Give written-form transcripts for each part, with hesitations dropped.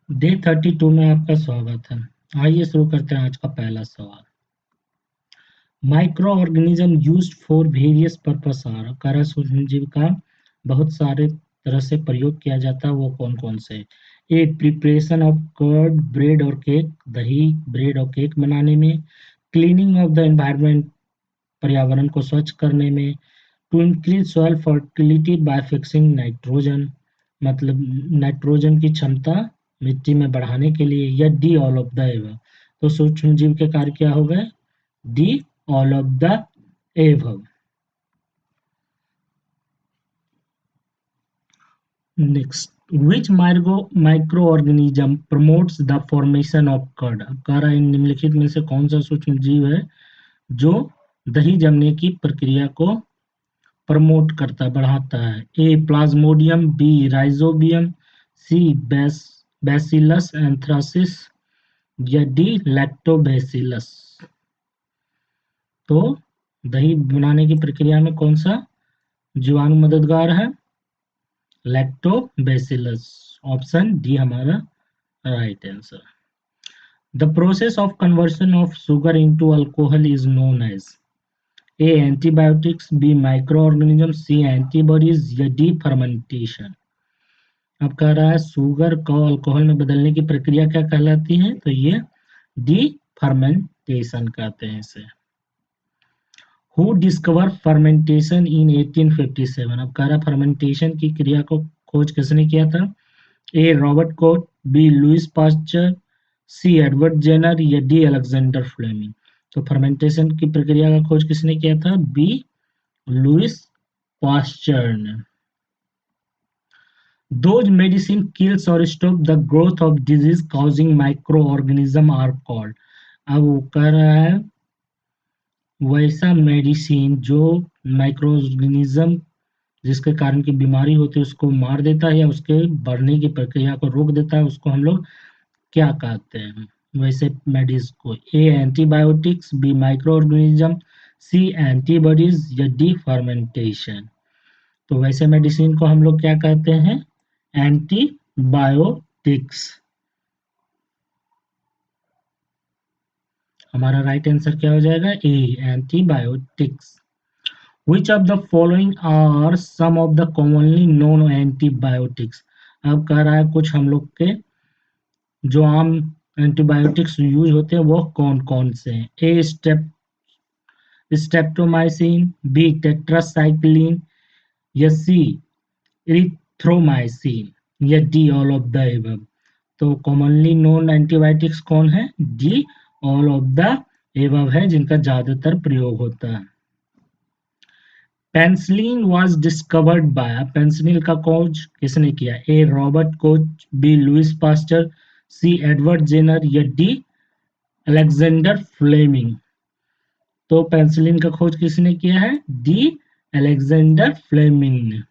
Day 32 में आपका स्वागत है। आइए शुरू करते हैं आज का पहला सवाल। Microorganism used for various purpose are, कार्य सूक्ष्मजीव का बहुत सारे तरह से प्रयोग किया जाता है, वो कौन कौन से? ए, प्रिपरेशन ऑफ कर्ड, ब्रेड और केक, दही, ब्रेड और केक बनाने में। क्लीनिंग ऑफ द एनवायरनमेंट, पर्यावरण को स्वच्छ करने में। To increase soil fertility by fixing nitrogen, मतलब नाइट्रोजन की क्षमता मिट्टी में बढ़ाने के लिए। या D, all of the above. तो सूक्ष्म जीव के कार्य क्या हो गए? D, all of the above. Next, which microorganism promotes the formation of curd? कह रहा है निम्नलिखित में से कौन सा सूक्ष्म जीव है जो दही जमने की प्रक्रिया को प्रमोट करता है, बढ़ाता है? ए, प्लाज्मोडियम, बी, राइजोबियम, सी, बैसिलस एंथ्रासिस, या डी, लैक्टोबैसिलस। तो दही बनाने की प्रक्रिया में कौन सा जीवाणु मददगार है? लैक्टोबैसिलस। ऑप्शन डी हमारा right answer. The process of conversion of sugar into alcohol is known as? A, antibiotics, B, microorganism, C, antibodies, या डी, फर्मेंटेशन। अब कह रहा है शुगर को अल्कोहल में बदलने की प्रक्रिया क्या कहलाती है? तो ये डी, फर्मेंटेशन कहते हैं इसे। हु डिस्कवर फर्मेंटेशन इन 1857? अब कह रहा है फर्मेंटेशन की क्रिया को खोज किसने किया था? A, Robert Koch, B, Louis Pasteur, C, Edward Jenner, या डी, अलेक्जेंडर फ्लेमिंग। तो फर्मेंटेशन की प्रक्रिया का खोज किसने किया था? बी, लुइस पास्चर ने। Those medicine kills or stop the growth of disease causing microorganism are called? अब वो कह रहा है वैसा मेडिसिन जो माइक्रो ऑर्गेनिज्म जिसके कारण की बीमारी होती है उसको मार देता है या उसके बढ़ने की प्रक्रिया को रोक देता है, उसको हम लोग क्या कहते हैं वैसे मेडिसिन को? ए, antibiotics, B, microorganism, C, antibodies, या डी, फर्मेंटेशन। तो वैसे मेडिसिन को हम लोग क्या कहते हैं? एंटीबायोटिक्स। हमारा राइट आंसर क्या हो जाएगा? ए, antibiotics. Which of the following are some of the commonly known antibiotics? अब कह रहा है कुछ हम लोग के जो आम एंटीबायोटिक्स यूज होते हैं वो कौन कौन से हैं? ए, स्टेप्टोमाइसिन, बी, टेट्रासाइक्लिन, या सी, इरिथ्रोमाइसिन, या D, all of the above. तो कॉमनली नोन एंटीबायोटिक्स कौन है? D, all of the above है जिनका ज्यादातर प्रयोग होता है। Penicillin was discovered by, penicillin का खोज किसने किया? A, Robert Koch, B, Louis Pasteur, C, Edward Jenner, या डी, अलेक्जेंडर फ्लेमिंग। तो पेंसिलिन का खोज किसने किया है? डी, अलेक्जेंडर फ्लेमिंग ने।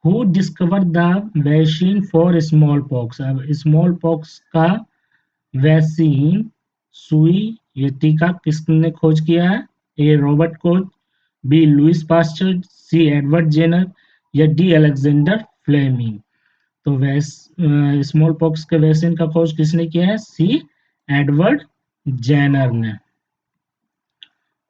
Who discover the vaccine for smallpox? अब स्मॉल पॉक्स का वैक्सीन, सुई या टीका किसने खोज किया है? A, Robert Koch, B, Louis Pasteur, C, Edward Jenner, या डी, अलेक्जेंडर फ्लेमिंग। तो स्मॉल पॉक्स के वैक्सीन का खोज किसने किया है? सी, एडवर्ड जेनर ने।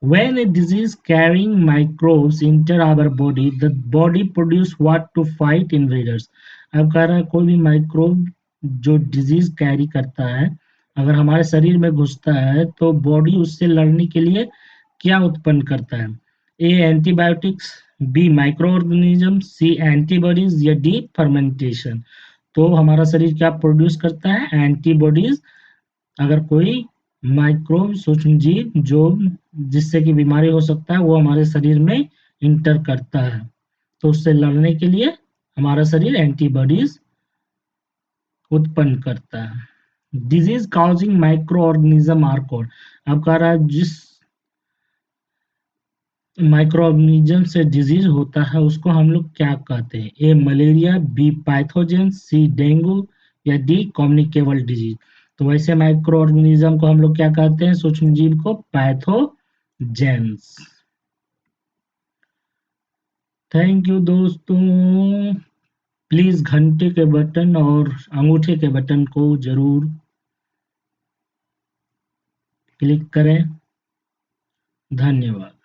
When a disease carrying microbes enter our body, the body produce what to fight invaders? अब कह रहा है कोई भी माइक्रोब जो डिजीज कैरी करता है अगर हमारे शरीर में घुसता है तो बॉडी उससे लड़ने के लिए क्या उत्पन्न करता है? ए, antibiotics, B, microorganism, C, antibodies, या डी, फर्मेंटेशन। तो हमारा शरीर क्या प्रोड्यूस करता है? एंटीबॉडीज। अगर कोई माइक्रोब सूक्ष्म जीव जो जिससे कि बीमारी हो सकता है वो हमारे शरीर में इंटर करता है तो उससे लड़ने के लिए हमारा शरीर एंटीबॉडीज उत्पन्न करता है। Disease causing microorganism are called? अब कह रहा है जिस माइक्रो ऑर्गेनिज्म से डिजीज होता है उसको हम लोग क्या कहते हैं? ए, मलेरिया, बी, पैथोजन, सी, डेंगू, या डी, कम्युनिकेबल डिजीज। तो वैसे माइक्रो ऑर्गेनिज्म को हम लोग क्या कहते हैं? सूक्ष्म जीव को पैथोजेंस। थैंक यू दोस्तों। प्लीज़ घंटे के बटन और अंगूठे के बटन को ज़रूर क्लिक करें। धन्यवाद।